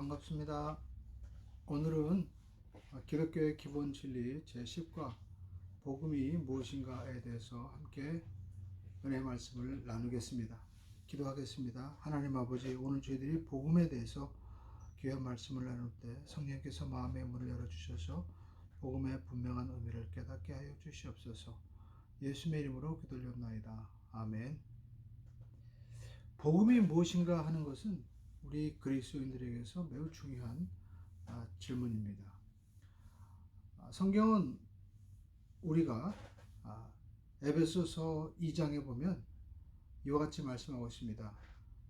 반갑습니다. 오늘은 기독교의 기본 진리 제10과 복음이 무엇인가에 대해서 함께 은혜 말씀을 나누겠습니다. 기도하겠습니다. 하나님 아버지, 오늘 저희들이 복음에 대해서 귀한 말씀을 나눌 때 성령께서 마음의 문을 열어주셔서 복음의 분명한 의미를 깨닫게 하여 주시옵소서. 예수의 이름으로 기도드렸나이다. 아멘. 복음이 무엇인가 하는 것은 우리 그리스도인들에게서 매우 중요한 질문입니다. 성경은 우리가 에베소서 2장에 보면 이와 같이 말씀하고 있습니다.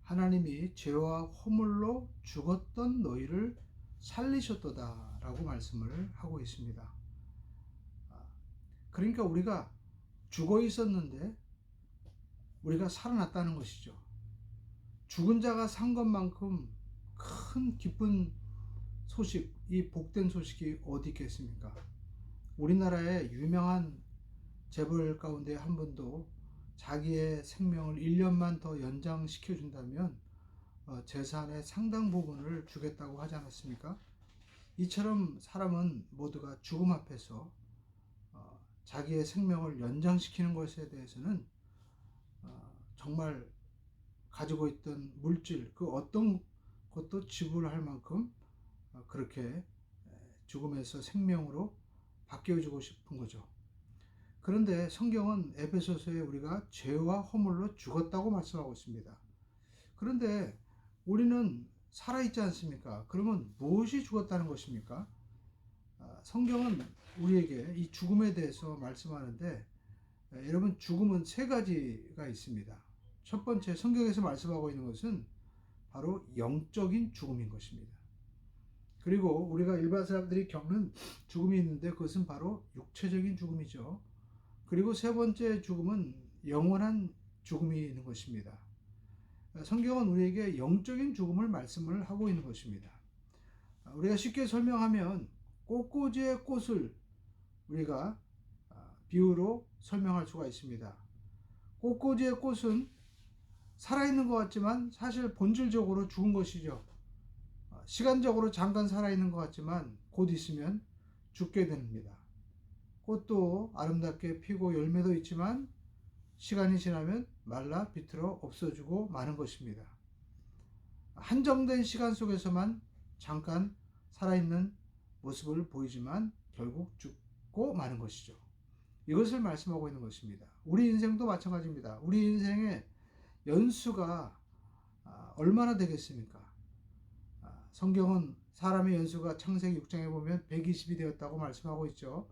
하나님이 죄와 허물로 죽었던 너희를 살리셨도다 라고 말씀을 하고 있습니다. 그러니까 우리가 죽어 있었는데 우리가 살아났다는 것이죠. 죽은 자가 산 것만큼 큰 기쁜 소식, 이 복된 소식이 어디 있겠습니까? 우리나라의 유명한 재벌 가운데 한 분도 자기의 생명을 1년만 더 연장시켜 준다면 재산의 상당 부분을 주겠다고 하지 않았습니까? 이처럼 사람은 모두가 죽음 앞에서 자기의 생명을 연장시키는 것에 대해서는 정말 가지고 있던 물질, 그 어떤 것도 지불할 만큼 그렇게 죽음에서 생명으로 바뀌어주고 싶은 거죠. 그런데 성경은 에베소서에 우리가 죄와 허물로 죽었다고 말씀하고 있습니다. 그런데 우리는 살아있지 않습니까? 그러면 무엇이 죽었다는 것입니까? 성경은 우리에게 이 죽음에 대해서 말씀하는데 여러분, 죽음은 세 가지가 있습니다. 첫 번째, 성경에서 말씀하고 있는 것은 바로 영적인 죽음인 것입니다. 그리고 우리가 일반 사람들이 겪는 죽음이 있는데 그것은 바로 육체적인 죽음이죠. 그리고 세 번째 죽음은 영원한 죽음이 있는 것입니다. 성경은 우리에게 영적인 죽음을 말씀을 하고 있는 것입니다. 우리가 쉽게 설명하면 꽃꽂이의 꽃을 우리가 비유로 설명할 수가 있습니다. 꽃꽂이의 꽃은 살아있는 것 같지만 사실 본질적으로 죽은 것이죠. 시간적으로 잠깐 살아있는 것 같지만 곧 있으면 죽게 됩니다. 꽃도 아름답게 피고 열매도 있지만 시간이 지나면 말라 비틀어 없어지고 마는 것입니다. 한정된 시간 속에서만 잠깐 살아있는 모습을 보이지만 결국 죽고 마는 것이죠. 이것을 말씀하고 있는 것입니다. 우리 인생도 마찬가지입니다. 우리 인생의 연수가 얼마나 되겠습니까? 성경은 사람의 연수가 창세기 6장에 보면 120이 되었다고 말씀하고 있죠.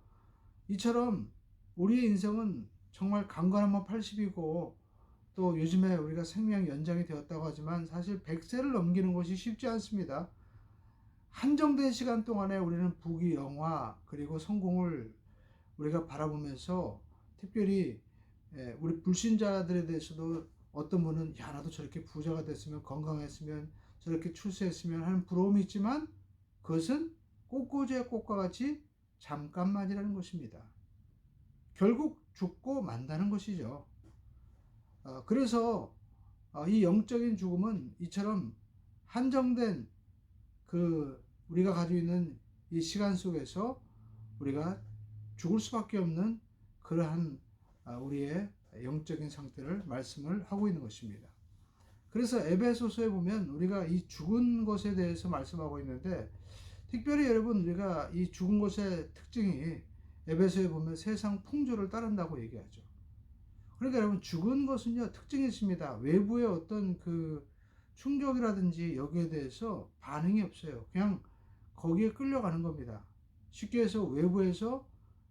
이처럼 우리의 인생은 정말 간간하면 80이고 또 요즘에 우리가 생명 연장이 되었다고 하지만 사실 100세를 넘기는 것이 쉽지 않습니다. 한정된 시간 동안에 우리는 부귀영화 그리고 성공을 우리가 바라보면서 특별히 우리 불신자들에 대해서도 어떤 분은 나도 저렇게 부자가 됐으면, 건강했으면, 저렇게 출세했으면 하는 부러움이 있지만 그것은 꽃꽂이의 꽃과 같이 잠깐만이라는 것입니다. 결국 죽고 만다는 것이죠. 그래서 이 영적인 죽음은 이처럼 한정된 우리가 가지고 있는 이 시간 속에서 우리가 죽을 수밖에 없는 그러한 우리의 영적인 상태를 말씀을 하고 있는 것입니다. 그래서 에베소서에 보면 우리가 이 죽은 것에 대해서 말씀하고 있는데 특별히 여러분, 우리가 이 죽은 것의 특징이 에베소에 보면 세상 풍조를 따른다고 얘기하죠. 그러니까 여러분, 죽은 것은요 특징이 있습니다. 외부의 어떤 충격이라든지 여기에 대해서 반응이 없어요. 그냥 거기에 끌려가는 겁니다. 쉽게 해서 외부에서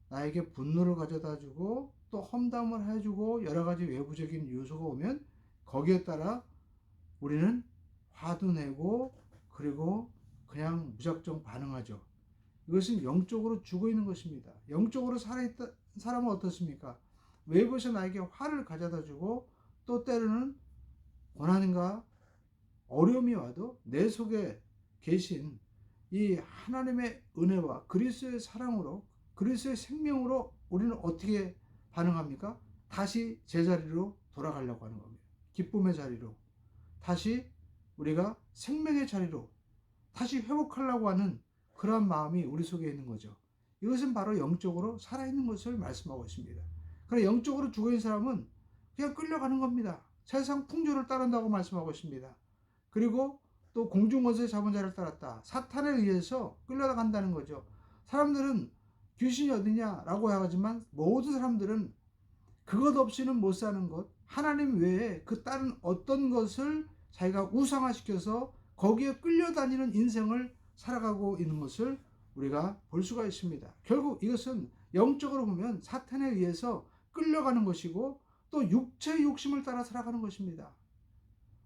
나에게 분노를 가져다 주고 또 험담을 해주고 여러 가지 외부적인 요소가 오면 거기에 따라 우리는 화도 내고 그리고 그냥 무작정 반응하죠. 이것은 영적으로 죽어 있는 것입니다. 영적으로 살아있다 사람은 어떻습니까? 외부에서 나에게 화를 가져다 주고 또 때로는 고난과 어려움이 와도 내 속에 계신 이 하나님의 은혜와 그리스도의 사랑으로 그리스도의 생명으로 우리는 어떻게 반응합니까? 다시 제자리로 돌아가려고 하는 겁니다. 기쁨의 자리로, 다시 우리가 생명의 자리로 다시 회복하려고 하는 그러한 마음이 우리 속에 있는 거죠. 이것은 바로 영적으로 살아있는 것을 말씀하고 있습니다. 그러나 영적으로 죽어있는 사람은 그냥 끌려가는 겁니다. 세상 풍조를 따른다고 말씀하고 있습니다. 그리고 또 공중원수의 잡은 자를 따랐다. 사탄에 의해서 끌려간다는 거죠. 사람들은 귀신이 어디냐라고 하지만 모든 사람들은 그것 없이는 못 사는 것, 하나님 외에 그 다른 어떤 것을 자기가 우상화시켜서 거기에 끌려다니는 인생을 살아가고 있는 것을 우리가 볼 수가 있습니다. 결국 이것은 영적으로 보면 사탄에 의해서 끌려가는 것이고 또 육체의 욕심을 따라 살아가는 것입니다.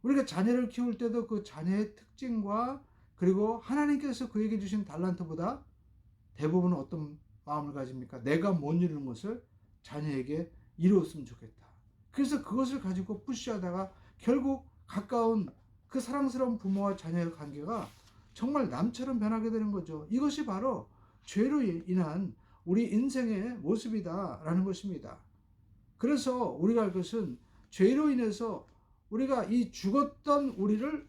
우리가 자녀를 키울 때도 그 자녀의 특징과 그리고 하나님께서 그에게 주신 달란트보다 대부분은 어떤 마음을 가집니까? 내가 못 이루는 것을 자녀에게 이루었으면 좋겠다. 그래서 그것을 가지고 푸시하다가 결국 가까운 그 사랑스러운 부모와 자녀의 관계가 정말 남처럼 변하게 되는 거죠. 이것이 바로 죄로 인한 우리 인생의 모습이다라는 것입니다. 그래서 우리가 알 것은 죄로 인해서 우리가 이 죽었던 우리를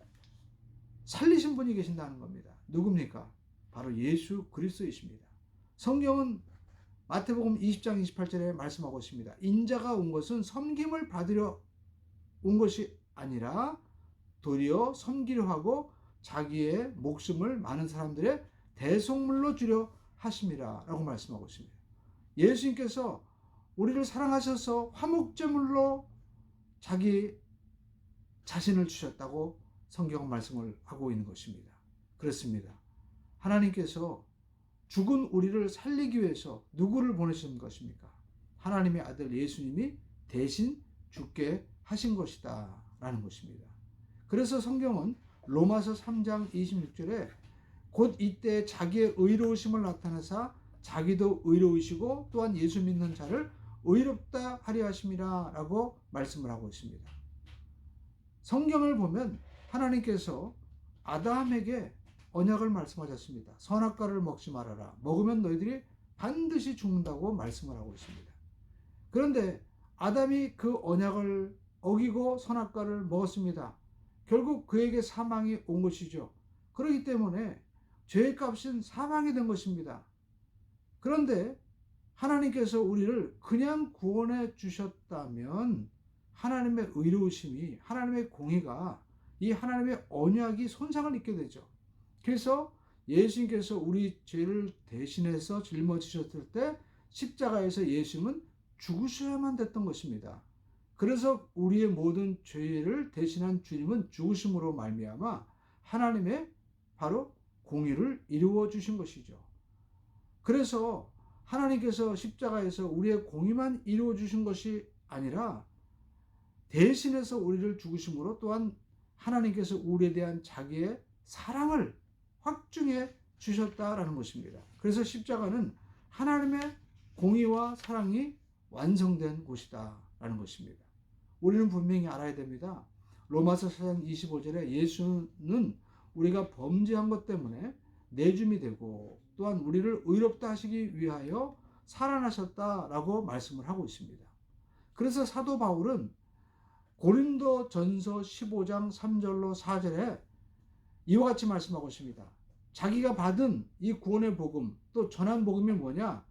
살리신 분이 계신다는 겁니다. 누굽니까? 바로 예수 그리스도이십니다. 성경은 마태복음 20장 28절에 말씀하고 있습니다. 인자가 온 것은 섬김을 받으려 온 것이 아니라 도리어 섬기려 하고 자기의 목숨을 많은 사람들의 대속물로 주려 하심이라 라고 말씀하고 있습니다. 예수님께서 우리를 사랑하셔서 화목제물로 자기 자신을 주셨다고 성경은 말씀을 하고 있는 것입니다. 그렇습니다. 하나님께서 죽은 우리를 살리기 위해서 누구를 보내신 것입니까? 하나님의 아들 예수님이 대신 죽게 하신 것이다 라는 것입니다. 그래서 성경은 로마서 3장 26절에 곧 이때 자기의 의로우심을 나타내사 자기도 의로우시고 또한 예수 믿는 자를 의롭다 하려 하심이라 라고 말씀을 하고 있습니다. 성경을 보면 하나님께서 아담에게 언약을 말씀하셨습니다. 선악과를 먹지 말아라. 먹으면 너희들이 반드시 죽는다고 말씀을 하고 있습니다. 그런데 아담이 그 언약을 어기고 선악과를 먹었습니다. 결국 그에게 사망이 온 것이죠. 그렇기 때문에 죄의 값은 사망이 된 것입니다. 그런데 하나님께서 우리를 그냥 구원해 주셨다면 하나님의 의로우심이, 하나님의 공의가, 이 하나님의 언약이 손상을 입게 되죠. 그래서 예수님께서 우리 죄를 대신해서 짊어지셨을 때 십자가에서 예수님은 죽으셔야만 됐던 것입니다. 그래서 우리의 모든 죄를 대신한 주님은 죽으심으로 말미암아 하나님의 바로 공의를 이루어 주신 것이죠. 그래서 하나님께서 십자가에서 우리의 공의만 이루어 주신 것이 아니라 대신해서 우리를 죽으심으로 또한 하나님께서 우리에 대한 자기의 사랑을 확증해 주셨다라는 것입니다. 그래서 십자가는 하나님의 공의와 사랑이 완성된 곳이다라는 것입니다. 우리는 분명히 알아야 됩니다. 로마서 4장 25절에 예수는 우리가 범죄한 것 때문에 내줌이 되고 또한 우리를 의롭다 하시기 위하여 살아나셨다라고 말씀을 하고 있습니다. 그래서 사도 바울은 고린도 전서 15장 3절로 4절에 이와 같이 말씀하고 있습니다. 자기가 받은 이 구원의 복음, 또 전한 복음이 뭐냐?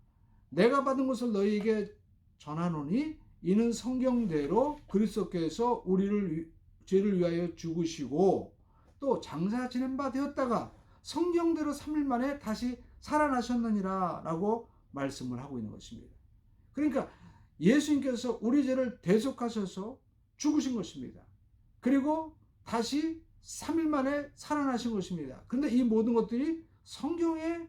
내가 받은 것을 너희에게 전하노니 이는 성경대로 그리스도께서 우리를 죄를 위하여 죽으시고 또 장사 지낸 바 되었다가 성경대로 3일 만에 다시 살아나셨느니라 라고 말씀을 하고 있는 것입니다. 그러니까 예수님께서 우리 죄를 대속하셔서 죽으신 것입니다. 그리고 다시 3일 만에 살아나신 것입니다. 그런데 이 모든 것들이 성경의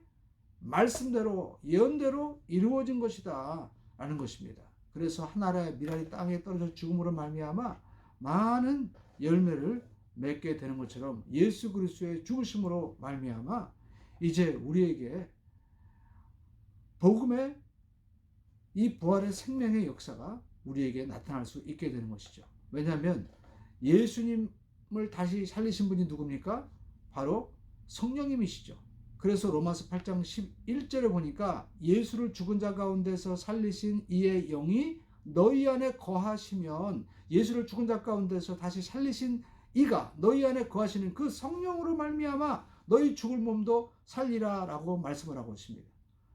말씀대로 예언대로 이루어진 것이다 라는 것입니다. 그래서 한 나라의 미랄이 땅에 떨어져 죽음으로 말미암아 많은 열매를 맺게 되는 것처럼 예수 그리스도의 죽으심으로 말미암아 이제 우리에게 복음의 이 부활의 생명의 역사가 우리에게 나타날 수 있게 되는 것이죠. 왜냐하면 예수님을 다시 살리신 분이 누굽니까? 바로 성령님이시죠. 그래서 로마서 8장 11절에 보니까 예수를 죽은 자 가운데서 살리신 이의 영이 너희 안에 거하시면 예수를 죽은 자 가운데서 다시 살리신 이가 너희 안에 거하시는 그 성령으로 말미암아 너희 죽을 몸도 살리라 라고 말씀을 하고 있습니다.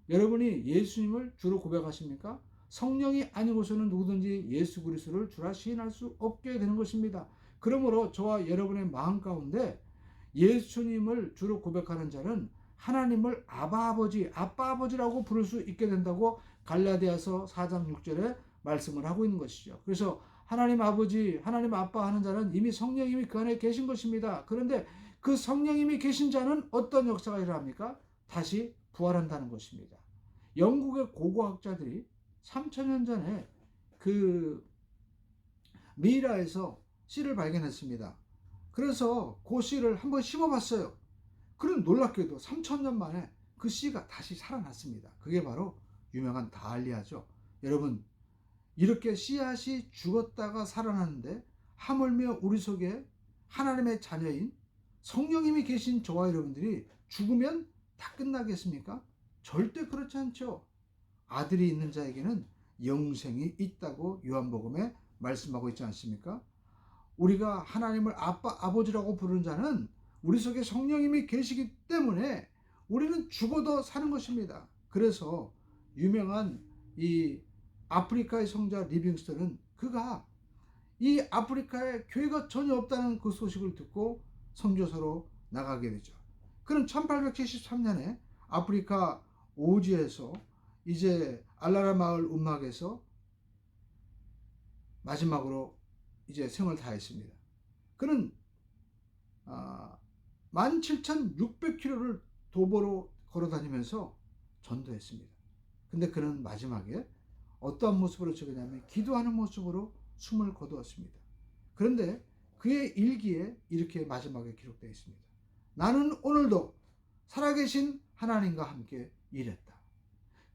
여러분이 예수님을 주로 고백하십니까? 성령이 아니고서는 누구든지 예수 그리스도를 주라 시인할 수 없게 되는 것입니다. 그러므로 저와 여러분의 마음 가운데 예수님을 주로 고백하는 자는 하나님을 아바 아버지, 아빠 아버지라고 부를 수 있게 된다고 갈라디아서 4장 6절에 말씀을 하고 있는 것이죠. 그래서 하나님 아버지, 하나님 아빠 하는 자는 이미 성령님이 그 안에 계신 것입니다. 그런데 그 성령님이 계신 자는 어떤 역사가 일어납니까? 다시 부활한다는 것입니다. 영국의 고고학자들이 3000년 전에 그 미이라에서 씨를 발견했습니다. 그래서 그 씨를 한번 심어봤어요. 그런 놀랍게도 3000년 만에 그 씨가 다시 살아났습니다. 그게 바로 유명한 다알리아죠. 여러분, 이렇게 씨앗이 죽었다가 살아나는데 하물며 우리 속에 하나님의 자녀인 성령님이 계신 저와 여러분들이 죽으면 다 끝나겠습니까? 절대 그렇지 않죠. 아들이 있는 자에게는 영생이 있다고 요한복음에 말씀하고 있지 않습니까? 우리가 하나님을 아빠, 아버지라고 부르는 자는 우리 속에 성령님이 계시기 때문에 우리는 죽어도 사는 것입니다. 그래서 유명한 이 아프리카의 성자 리빙스턴은 그가 이 아프리카에 교회가 전혀 없다는 그 소식을 듣고 선교사로 나가게 되죠. 그는 1873년에 아프리카 오지에서 이제 알라라 마을 움막에서 마지막으로 이제 생을 다했습니다. 그는 17,600km를 도보로 걸어다니면서 전도했습니다. 근데 그는 마지막에 어떠한 모습으로 죽었냐면 기도하는 모습으로 숨을 거두었습니다. 그런데 그의 일기에 이렇게 마지막에 기록되어 있습니다. 나는 오늘도 살아계신 하나님과 함께 일했다.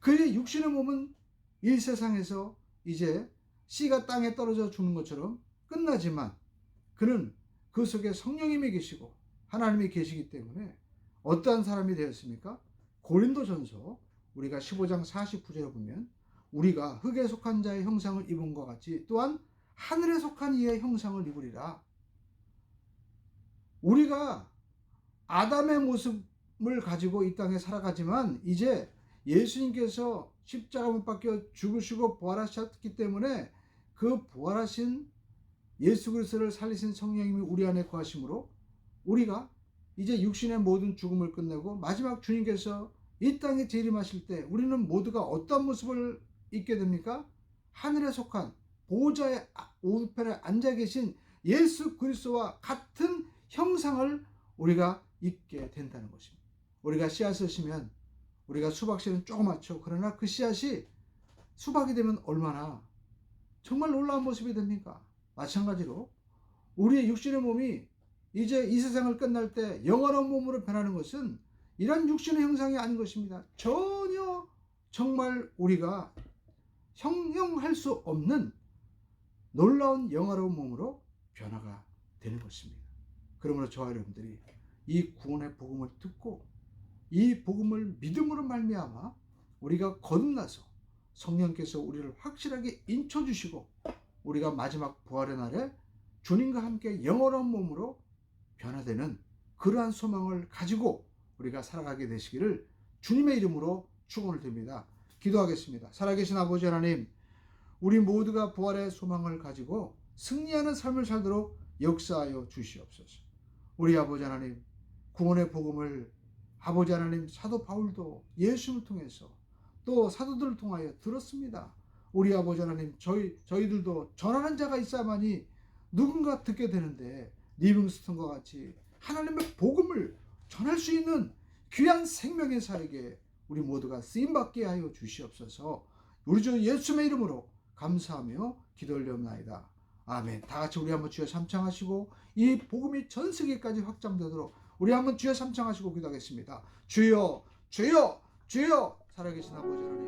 그의 육신의 몸은 이 세상에서 이제 씨가 땅에 떨어져 죽는 것처럼 끝나지만 그는 그 속에 성령님이 계시고 하나님이 계시기 때문에 어떠한 사람이 되었습니까? 고린도전서 우리가 15장 49절에 보면 우리가 흙에 속한 자의 형상을 입은 것 같이 또한 하늘에 속한 이의 형상을 입으리라. 우리가 아담의 모습을 가지고 이 땅에 살아가지만 이제 예수님께서 십자가 못 박혀 죽으시고 부활하셨기 때문에 그 부활하신 예수 그리스도를 살리신 성령님이 우리 안에 거하심으로 우리가 이제 육신의 모든 죽음을 끝내고 마지막 주님께서 이 땅에 재림하실 때 우리는 모두가 어떤 모습을 입게 됩니까? 하늘에 속한 보좌의 우편에 앉아 계신 예수 그리스도와 같은 형상을 우리가 입게 된다는 것입니다. 우리가 씨앗을 심으면 우리가 수박씨는 조그맣죠. 그러나 그 씨앗이 수박이 되면 얼마나 정말 놀라운 모습이 됩니까? 마찬가지로 우리의 육신의 몸이 이제 이 세상을 끝날 때 영원한 몸으로 변하는 것은 이런 육신의 형상이 아닌 것입니다. 전혀 정말 우리가 형용할 수 없는 놀라운 영화로운 몸으로 변화가 되는 것입니다. 그러므로 저와 여러분들이 이 구원의 복음을 듣고 이 복음을 믿음으로 말미암아 우리가 거듭나서 성령께서 우리를 확실하게 인쳐주시고 우리가 마지막 부활의 날에 주님과 함께 영원한 몸으로 변화되는 그러한 소망을 가지고 우리가 살아가게 되시기를 주님의 이름으로 축원을 드립니다. 기도하겠습니다. 살아계신 아버지 하나님, 우리 모두가 부활의 소망을 가지고 승리하는 삶을 살도록 역사하여 주시옵소서. 우리 아버지 하나님, 구원의 복음을 아버지 하나님 사도 바울도 예수님을 통해서 또 사도들을 통하여 들었습니다. 우리 아버지 하나님, 저희들도 전하는 자가 있어야만이 누군가 듣게 되는데 리빙스턴과 같이 하나님의 복음을 전할 수 있는 귀한 생명의 사에게 우리 모두가 쓰임받게 하여 주시옵소서. 우리 주 예수님의 이름으로 감사하며 기도 올려옵나이다. 아멘. 다 같이 우리 한번 주여 삼창하시고 이 복음이 전 세계까지 확장되도록 우리 한번 주여 삼창하시고 기도하겠습니다. 주여, 주여, 주여. 살아계신 아버지 하나님.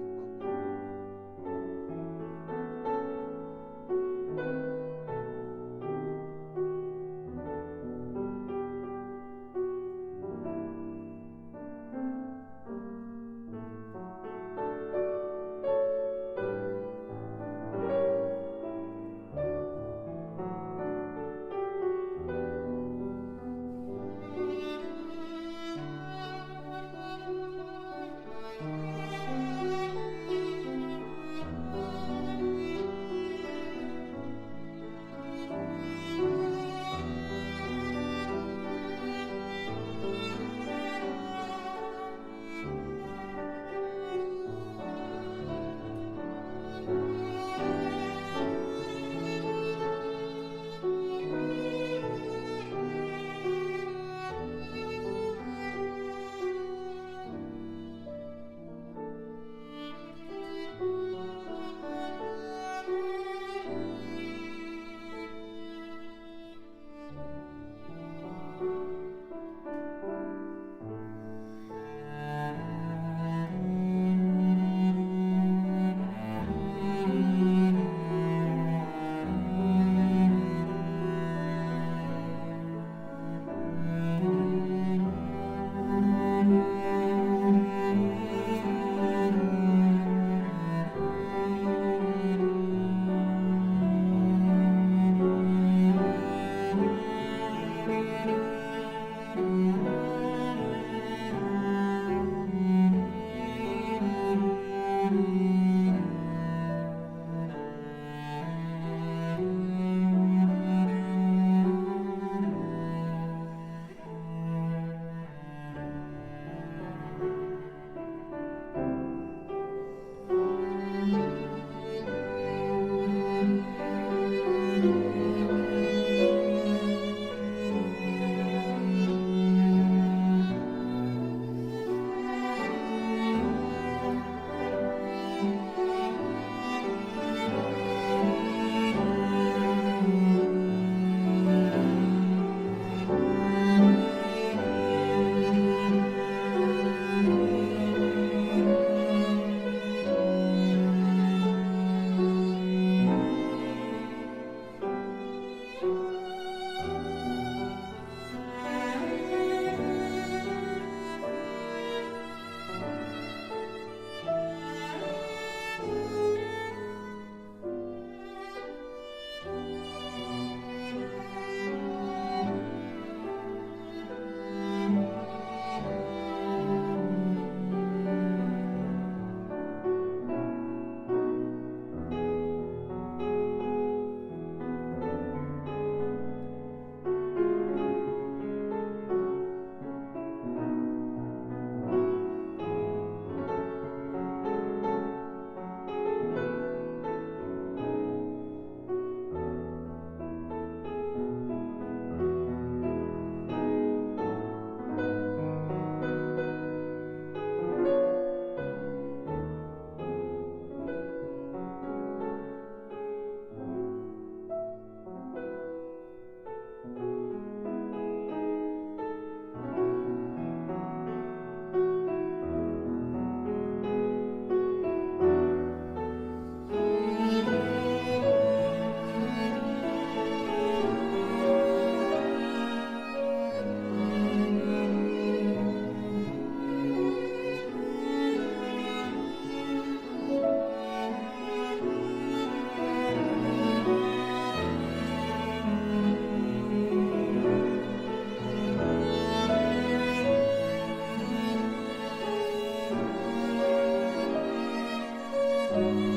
있습니다.